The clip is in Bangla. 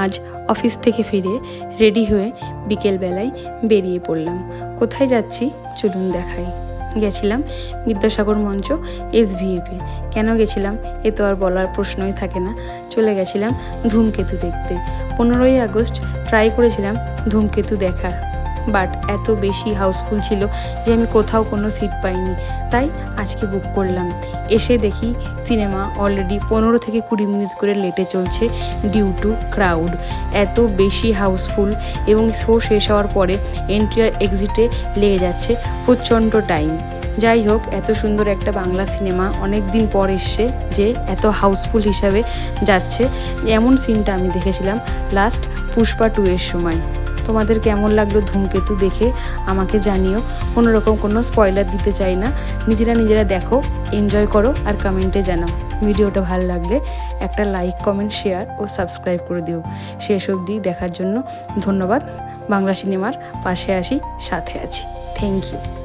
আজ অফিস থেকে ফিরে রেডি হয়ে বিকেলবেলায় বেরিয়ে পড়লাম। কোথায় যাচ্ছি চলুন দেখাই। গেছিলাম বিদ্যাসাগর মঞ্চ SVF-এ। কেন গেছিলাম এ তো আর বলার প্রশ্নই থাকে না। চলে গেছিলাম ধূমকেতু দেখতে। 15ই আগস্ট ট্রাই করেছিলাম ধূমকেতু দেখার, বাট এত বেশি হাউসফুল ছিল যে আমি কোথাও কোনো সিট পাইনি। তাই আজকে বুক করলাম। এসে দেখি সিনেমা অলরেডি 15 থেকে 20 মিনিট করে লেটে চলছে ডিউ টু ক্রাউড। এত বেশি হাউসফুল এবং শো শেষ হওয়ার পরে এন্ট্রি আর এক্সিটে লেগে যাচ্ছে প্রচণ্ড টাইম। যাই হোক, এত সুন্দর একটা বাংলা সিনেমা অনেক দিন পর এসছে যে এত হাউসফুল হিসাবে যাচ্ছে। এমন সিনটা আমি দেখেছিলাম লাস্ট পুষ্পা 2 এর সময়। তোমাদের কেমন লাগলো ধূমকেতু দেখে আমাকে জানিও। কোনো রকম কোনো স্পয়লার দিতে চাই না। নিজেরা দেখো, এনজয় করো আর কমেন্টে জানাও। ভিডিওটা ভালো লাগলে একটা লাইক, কমেন্ট, শেয়ার ও সাবস্ক্রাইব করে দিও। শেষ অবধি দেখার জন্য ধন্যবাদ। বাংলা সিনেমার পাশে আছি, সাথে আছি। Thank you.